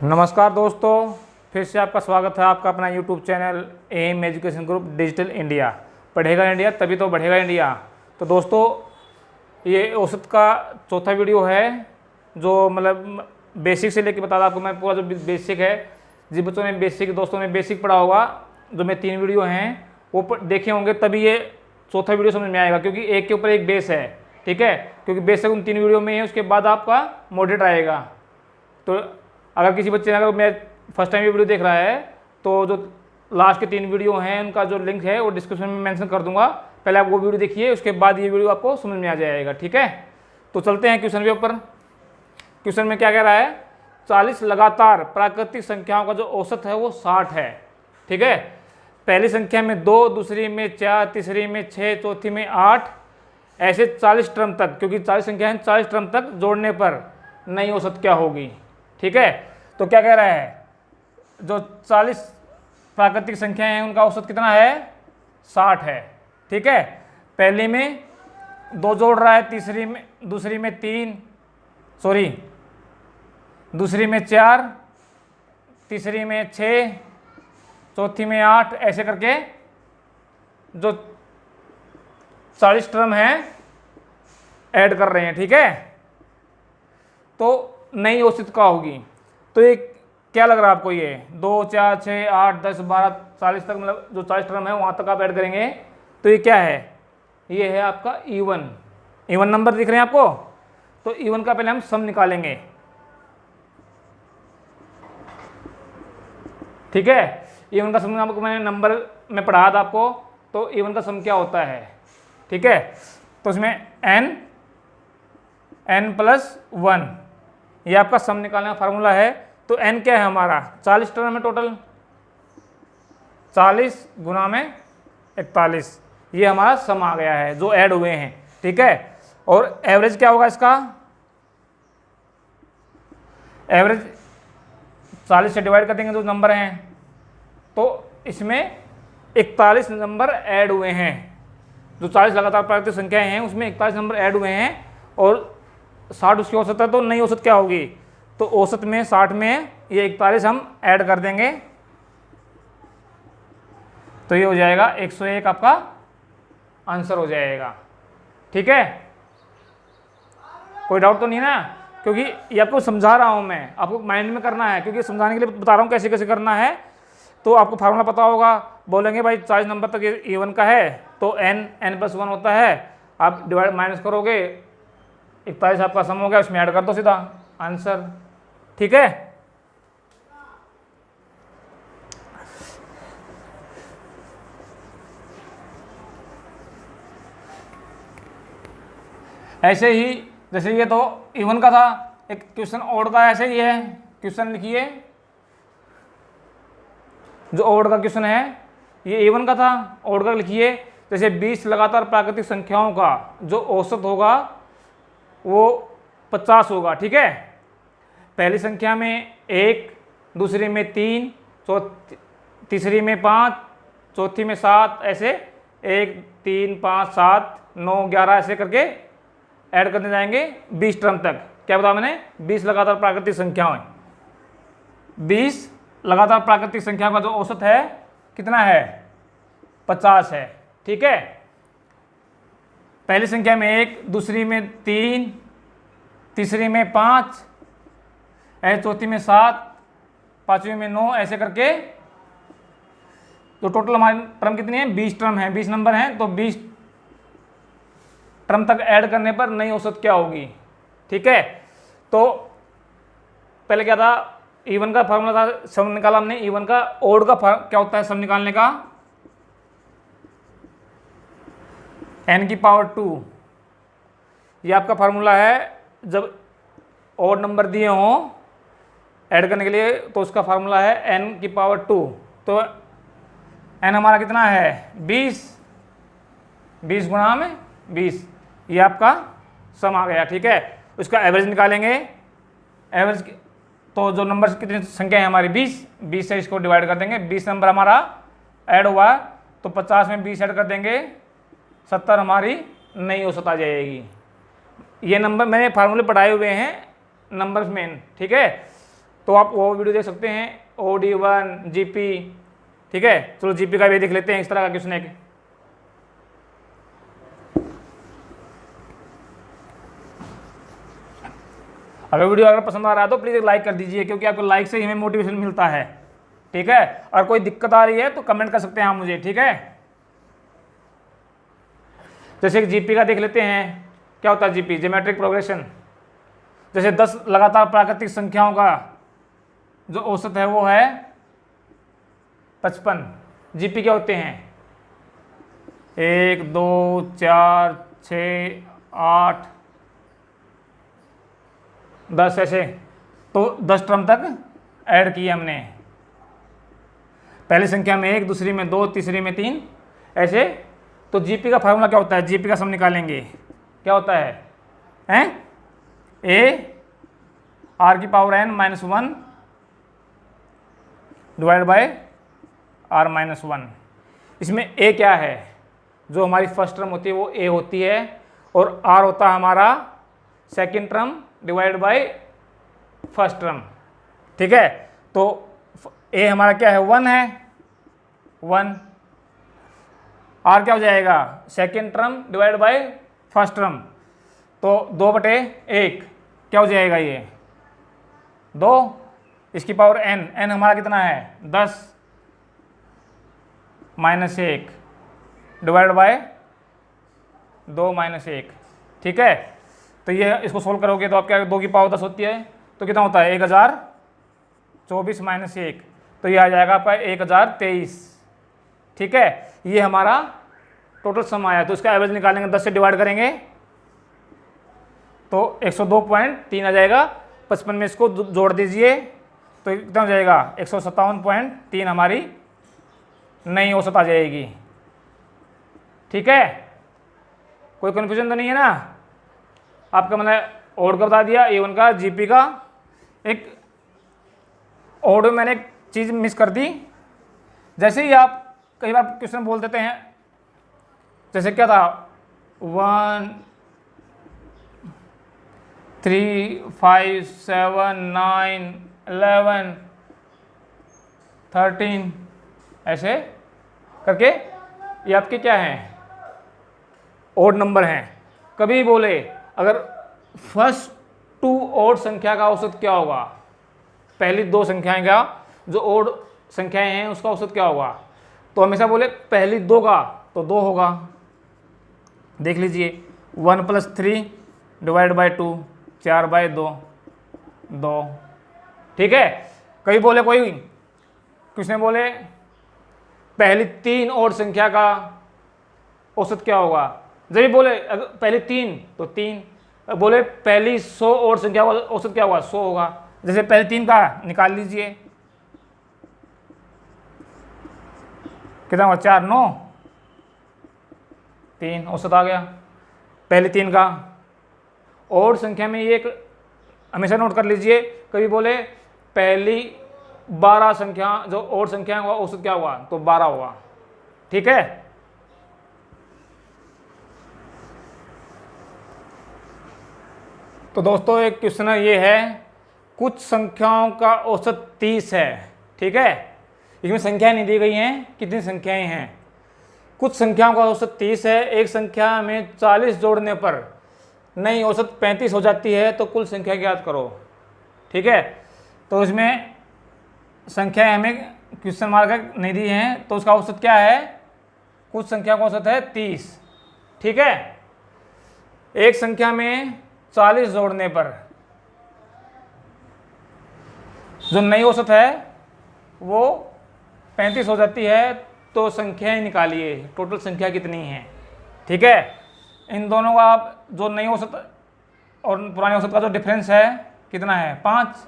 नमस्कार दोस्तों, फिर से आपका स्वागत है आपका अपना YouTube channel M education group digital India. पढ़ेगा इंडिया तभी तो बढ़ेगा इंडिया। तो दोस्तों, ये औसत का चौथा वीडियो है जो मतलब बेसिक से लेके बता रहा आपको मैं पूरा जो बेसिक है। जिन बच्चों ने बेसिक दोस्तों ने बेसिक पढ़ा होगा, जो मैं 3 वीडियो हैं वो देखे होंगे, तभी ये चौथा वीडियो समझ में आएगा, क्योंकि एक के ऊपर एक बेस है। ठीक है, क्योंकि बेसिक उन 3 वीडियो में है, उसके बाद आपका मॉडरेट आएगा। तो अगर किसी बच्चे ने अगर मैं फर्स्ट टाइम ये वीडियो देख रहा है तो जो लास्ट के 3 वीडियो हैं उनका जो लिंक है वो डिस्क्रिप्शन में मेंशन कर दूंगा। पहले आप वो वीडियो देखिए, उसके बाद ये वीडियो आपको समझ में आ जाएगा। ठीक है, तो चलते हैं क्वेश्चन के ऊपर। क्वेश्चन में क्या कह रहा है, 40 लगातार प्राकृतिक संख्याओं का जो औसत है वो 60 है। ठीक है, पहली संख्या में 2, दूसरी में 4, तीसरी में 6, चौथी में 8, ऐसे 40 टर्म तक, क्योंकि 40 संख्या है, 40 टर्म तक जोड़ने पर नई औसत क्या होगी। ठीक है, तो क्या कह रहा है, जो 40 प्राकृतिक संख्याएं हैं उनका औसत कितना है, 60 है। ठीक है, पहली में 2 जोड़ रहा है, दूसरी में 3, दूसरी में 4, तीसरी में 6, चौथी में 8, ऐसे करके जो 40 टर्म हैं ऐड कर रहे हैं। ठीक है, तो नई औसत क्या होगी। तो ये क्या लग रहा है आपको, ये 2, 4, 6, 8, 10, 12, 40 तक, मतलब जो 40 टर्म है वहाँ तक आप ऐड करेंगे तो ये क्या है, ये है आपका इवन नंबर दिख रहे हैं आपको। तो इवन का पहले हम सम निकालेंगे। ठीक है, इवन का सम आपको मैंने नंबर में पढ़ाया था आपको। तो इवन का सम क्या होता है, ठीक है, तो इसमें n + 1 ये आपका सम निकालने का फार्मूला है। तो n क्या है हमारा, 40 टर्म है टोटल, 40 गुना में 41, ये हमारा सम आ गया है जो ऐड हुए हैं। ठीक है, और एवरेज क्या होगा इसका, एवरेज 40 से डिवाइड कर देंगे जो नंबर हैं, तो इसमें 41 नंबर ऐड हुए हैं। जो 40 लगातार प्राकृतिक संख्याएं हैं उसमें 41 नंबर ऐड हुए हैं, और 60 उसकी औसत है। तो नई औसत क्या होगी, तो औसत में 60 में ये 41 हम ऐड कर देंगे, तो ये हो जाएगा 101 आपका आंसर हो जाएगा। ठीक है, कोई डाउट तो नहीं ना, क्योंकि ये आपको समझा रहा हूं मैं, आपको माइंड में करना है, क्योंकि समझाने के लिए बता रहा हूं कैसे कैसे करना है। तो आपको फार्मूला पता होगा, बोलेंगे भाई 40 नंबर तक ये इवन का है तो n + 1 होता है, आप डिवाइड माइनस करोगे, 41 आपका सम हो गया, उसमें ऐड कर दो सीधा आंसर। ठीक है, ऐसे ही जैसे ये तो इवन का था, एक क्वेश्चन ओड का ऐसे ही है। क्वेश्चन लिखिए, जो ओड का क्वेश्चन है ये इवन का था, ओड का लिखिए। जैसे 20 लगातार प्राकृतिक संख्याओं का जो औसत होगा वो 50 होगा। ठीक है, पहली संख्या में 1, दूसरी में 3, तीसरी में 5, चौथी में 7, ऐसे 1, 3, 5, 7, 9, 11 ऐसे करके ऐड करने जाएंगे 20 टर्म तक। क्या बताया मैंने, 20 लगातार प्राकृतिक संख्याएं, 20 लगातार प्राकृतिक संख्या का जो औसत है कितना है, 50 है। ठीक है, पहली संख्या में 1, दूसरी में 3, तीसरी में 5, चौथी में 7, पांचवी में 9, ऐसे करके तो टोटल हमारे टर्म कितनी है, 20 टर्म है, 20 नंबर हैं। तो 20 टर्म तक ऐड करने पर नई औसत क्या होगी। ठीक है, तो पहले क्या था, इवन का फार्मूला था, सम निकाला हमने इवन का। ओड का क्या होता है सम निकालने का, n⁻², ये आपका फार्मूला है। जब ओड नंबर दिए हों ऐड करने के लिए तो उसका फार्मूला है n⁻²। तो n हमारा कितना है, 20, 20 गुणा में 20, ये आपका सम आ गया। ठीक है, उसका एवरेज निकालेंगे। एवरेज तो जो नंबर कितनी संख्या है हमारी, 20 से इसको डिवाइड कर देंगे। 20 नंबर हमारा ऐड हुआ तो 50 में 20 ऐड कर देंगे, 70 हमारी नई औसत आ जाएगी। ये नंबर मैंने फार्मूले पढ़ाए हुए हैं नंबर्स में। ठीक है, तो आप वो वीडियो देख सकते हैं, OD1 GP। ठीक है, चलो GP का भी देख लेते हैं, इस तरह का क्वेश्चन है। अगर वीडियो अगर पसंद आ रहा है तो प्लीज़ एक लाइक कर दीजिए, क्योंकि आपको लाइक से ही हमें मोटिवेशन मिलता है। ठीक है, और कोई दिक्कत आ रही है तो कमेंट कर सकते हैं आप मुझे। ठीक है, जैसे कि जीपी का देख लेते हैं, क्या होता है जीपी, ज्योमेट्रिक प्रोग्रेशन। जैसे 10 लगातार प्राकृतिक संख्याओं का जो औसत है वो है 55। जीपी क्या होते हैं, 1 2 4 6 8 10 ऐसे, तो 10 टर्म तक ऐड किए हमने। पहली संख्या में 1, दूसरी में 2, तीसरी में 3 ऐसे। तो जीपी का फार्मूला क्या होता है, जीपी का सम निकालेंगे, क्या होता है ए आर की power n minus 1 divide by R minus 1। इसमें ए क्या है, जो हमारी फर्स्ट टर्म होती है वो ए होती है, और आर होता है हमारा second term divide by first term. ठीक है, तो ए हमारा क्या है, 1 है, 1। आर क्या हो जाएगा, second term divide by first term, तो 2/1 क्या हो जाएगा, ये 2। इसकी पावर n हमारा कितना है 10 माइनस 1 डिवाइड बाय 2 माइनस 1। ठीक है, तो ये इसको सोल्व करोगे तो आप क्या, 2 की पावर 10 होती है, तो कितना होता है 1024 माइनस 1, तो ये आ जाएगा आपका 1023। ठीक है, ये हमारा टोटल सम आया। तो इसका एवरेज निकालेंगे, 10 से डिवाइड करेंगे तो 102.3 आ जाएगा। 55 में इसको जोड़ दीजिए तो कितना हो जाएगा, 157.3 हमारी नई औसत आ जाएगी। ठीक है, कोई कन्फ्यूजन तो नहीं है ना आपका, मैंने और का बता दिया A1 का, जीपी का। एक और मैंने एक चीज़ मिस कर दी, जैसे ही आप कई बार क्वेश्चन बोल देते हैं, जैसे क्या था 1 3 5 7 9 11 13 ऐसे करके, ये आपके क्या हैं, ओड नंबर हैं। कभी बोले अगर फर्स्ट 2 ओड संख्या का औसत क्या होगा, पहली 2 संख्याएं का जो ओड संख्याएं हैं उसका औसत क्या होगा, तो हमेशा बोले पहली 2 का तो 2 होगा। देख लीजिए 1 + 3 डिवाइड बाय 2, 4/2 2। ठीक है, कभी बोले कोई किसने बोले पहली 3 ओड संख्या का औसत क्या होगा, जब भी बोले अगर पहली 3 तो 3, बोले पहली 100 ओड संख्या का औसत क्या होगा, 100 होगा। जैसे पहले 3 का निकाल लीजिए, कितना हुआ 4 9 3 औसत आ गया पहले 3 का। ओड संख्या में ये एक हमेशा नोट कर लीजिए, कभी बोले पहली 12 संख्या जो ओड संख्या होगा औसत क्या होगा, तो 12 होगा। ठीक है, तो दोस्तों एक क्वेश्चन ये है, कुछ संख्याओं का औसत 30 है। ठीक है, इसमें संख्याएं नहीं दी गई हैं, कितनी संख्याएं हैं। कुछ संख्याओं का औसत 30 है, एक संख्या में 40 जोड़ने पर नई औसत 35 हो जाती है, तो कुल संख्या ज्ञात करो। ठीक है, तो इसमें संख्याएं हमें क्वेश्चन मार्क नहीं दी हैं, तो उसका औसत क्या है, कुछ संख्या का औसत है 30। ठीक है, एक संख्या में 40 जोड़ने पर जो नई औसत है वो 35 हो जाती है, तो संख्याएं निकालिए, टोटल संख्या कितनी है। ठीक है, इन दोनों का आप जो नई औसत और पुरानी औसत का जो डिफरेंस है कितना है 5।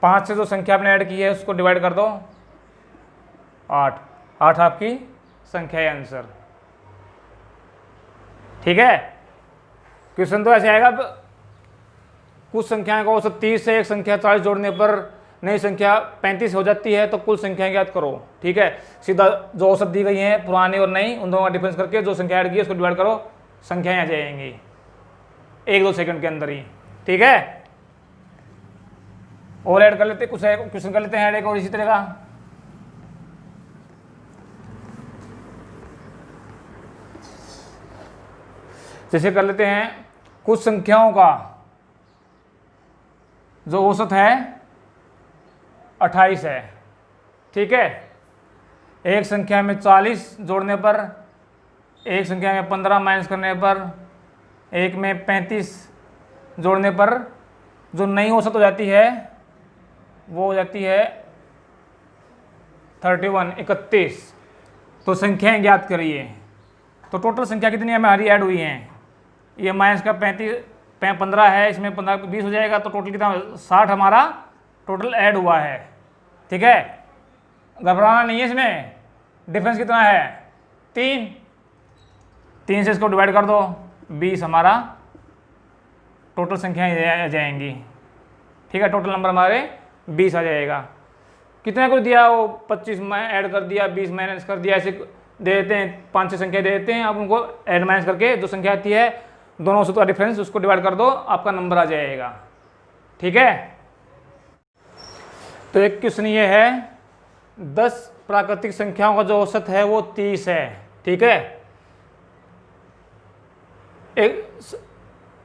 5 से जो संख्या आपने ऐड की है उसको डिवाइड कर दो 8। 8 आपकी संख्या है आंसर। ठीक है, क्वेश्चन तो ऐसे आएगा, कुछ संख्याएं का औसत 30 से एक संख्या 40 जोड़ने पर नई संख्या 35 हो जाती है, तो कुल संख्या ज्ञात करो। ठीक है, सीधा जो औसत दी गई है पुरानी और नई उन दोनों का डिफरेंस करके जो संख्या ऐड की है उसको डिवाइड करो, संख्याएं आ जाएंगी 1-2 सेकंड के अंदर ही। ठीक है, और ऐड कर लेते, कुछ क्वेश्चन कर लेते हैं ऐड एक और इसी तरह का। जैसे कर लेते हैं कुछ संख्याओं का जो औसत है 28 है, ठीक है। एक संख्या में 40 जोड़ने पर, एक संख्या में 15 माइनस करने पर, एक में 35 जोड़ने पर जो नई औसत हो जाती है वो हो जाती है 31। तो संख्याएं ज्ञात करिए। तो टोटल संख्या कितनी हमारी ऐड हुई हैं, ये माइनस का 15 है, इसमें 15 20 हो जाएगा, तो टोटल कितना 60 हमारा टोटल ऐड हुआ है, ठीक है। घबराना नहीं है, इसमें डिफरेंस कितना है 3 से इसको डिवाइड कर दो, 20 हमारा टोटल संख्याएं आ जाएंगी, ठीक है। टोटल नंबर हमारे 20 आ जाएगा। कितने को दिया, वो 25 में ऐड कर दिया, 20 माइनस कर दिया, ऐसे दे देते हैं, 5-6 संख्या दे देते हैं। आप उनको ऐड माइनस करके जो संख्या आती है दोनों से का डिफरेंस उसको डिवाइड कर दो, आपका नंबर आ जाएगा, ठीक है। तो एक क्वेश्चन ये है 10 प्राकृतिक संख्याओं का जो औसत है वो 30 है, ठीक है। एक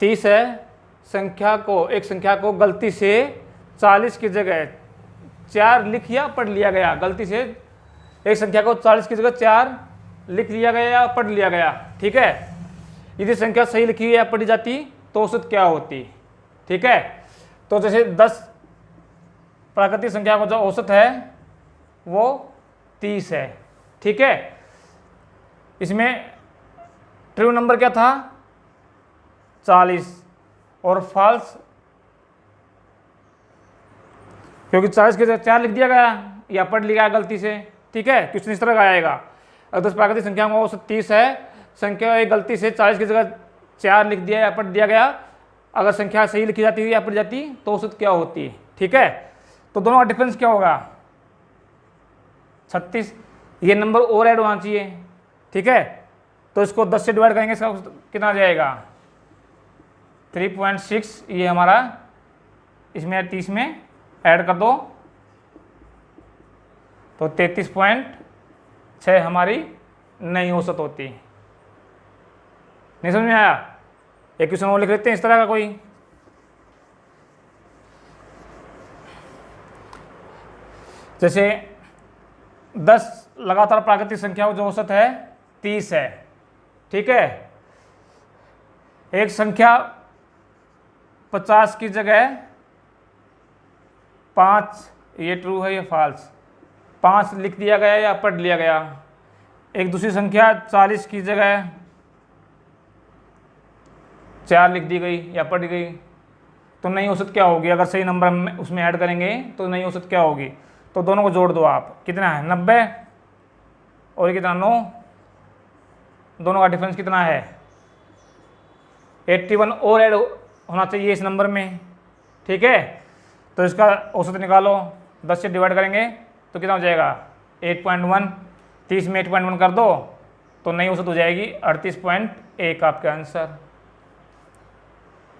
30 है, एक संख्या को गलती से 40 की जगह 4 लिख या पढ़ लिया गया। गलती से एक संख्या को 40 की जगह 4 लिख लिया गया या पढ़ लिया गया, ठीक है। यदि संख्या सही लिखी या पढ़ी जाती तो औसत क्या होती, ठीक है। तो जैसे 10 प्राकृतिक संख्या का जो औसत है वो 30 है, ठीक है। इसमें ट्रू नंबर क्या था 40 और फॉल्स, क्योंकि 40 की जगह 4 लिख दिया गया या पढ़ लिया गया गलती से, ठीक है। क्वेश्चन इस तरह का आएगा। अगर 10 प्राकृतिक संख्या का औसत 30 है, संख्या एक गलती से 40 की जगह 4 लिख दिया या पढ़ दिया गया, अगर संख्या सही लिखी जाती या पढ़ी जाती तो औसत क्या होती, ठीक है। तो दोनों का डिफरेंस क्या होगा 36। ये नंबर और ऐड होना चाहिए, ठीक है। तो इसको 10 से डिवाइड करेंगे, इसका कितना आ जाएगा 3.6। ये हमारा इसमें 30 में ऐड कर दो तो 33.6 हमारी नई औसत होती। नहीं समझ में आया? एक क्वेश्चन और लिख लेते हैं इस तरह का कोई। जैसे 10 लगातार प्राकृतिक संख्याओं जो औसत है 30 है, ठीक है। एक संख्या 50 की जगह 5, ये ट्रू है ये फॉल्स, 5 लिख दिया गया या पढ़ लिया गया। एक दूसरी संख्या 40 की जगह 4 लिख दी गई या पढ़ गई, तो नई औसत क्या होगी? अगर सही नंबर हम उसमें ऐड करेंगे तो नई औसत क्या होगी? तो दोनों को जोड़ दो आप, कितना है 90 और कितना 9, दोनों का डिफरेंस कितना है 81 और ऐड होना चाहिए इस नंबर में, ठीक है। तो इसका औसत निकालो, 10 से डिवाइड करेंगे तो कितना हो जाएगा 8.1। 30 में 8.1 कर दो तो नई औसत हो जाएगी 38.1 आपका आंसर।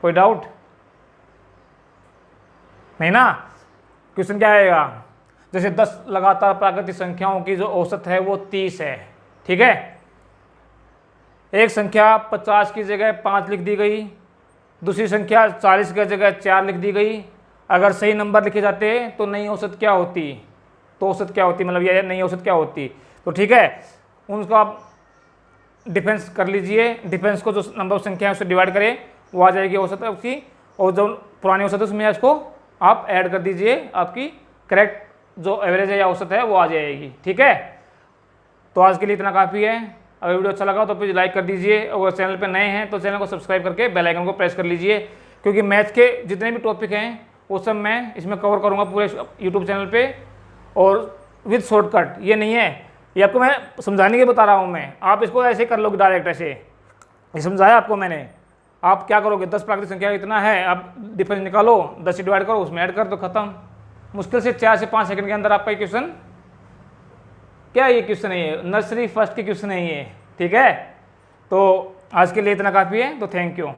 कोई डाउट नहीं ना? क्वेश्चन क्या आएगा? जैसे 10 लगातार प्राकृतिक संख्याओं की जो औसत है वो 30 है, ठीक है। एक संख्या 50 की जगह 5 लिख दी गई, दूसरी संख्या 40 की जगह 4 लिख दी गई। अगर सही नंबर लिखे जाते तो नई औसत क्या होती? तो औसत क्या होती, मतलब यह नई औसत क्या होती? तो ठीक है, उनको आप डिफरेंस कर लीजिए। डिफरेंस को जो नंबर ऑफ संख्या है उससे डिवाइड करें, वो आ जाएगी औसत है उसकी, और जो पुरानी औसत है उसमें इसको आप ऐड कर दीजिए, आपकी करेक्ट जो एवरेज है या औसत है वो आ जाएगी, ठीक है। तो आज के लिए इतना काफ़ी है। अगर वीडियो अच्छा लगा तो प्लीज़ लाइक कर दीजिए, और चैनल पे नए हैं तो चैनल को सब्सक्राइब करके बेल आइकन को प्रेस कर लीजिए, क्योंकि मैथ के जितने भी टॉपिक हैं वो सब मैं इसमें कवर करूँगा पूरे यूट्यूब चैनल पर, और विद शॉर्टकट। ये नहीं है, ये आपको मैं समझाने के बता रहा हूँ मैं, आप इसको ऐसे कर लोगे डायरेक्ट, ऐसे ये समझाया आपको मैंने। आप क्या करोगे, 10 प्राकृतिक संख्या इतना है, आप डिफरेंस निकालो, 10 से डिवाइड करो, उसमें ऐड कर दो, खत्म। मुश्किल से 4 से 5 सेकंड के अंदर आपका ये क्वेश्चन, क्या ये क्वेश्चन है, ये नर्सरी फर्स्ट की क्वेश्चन है ये, ठीक है। तो आज के लिए इतना काफ़ी है, तो थैंक यू।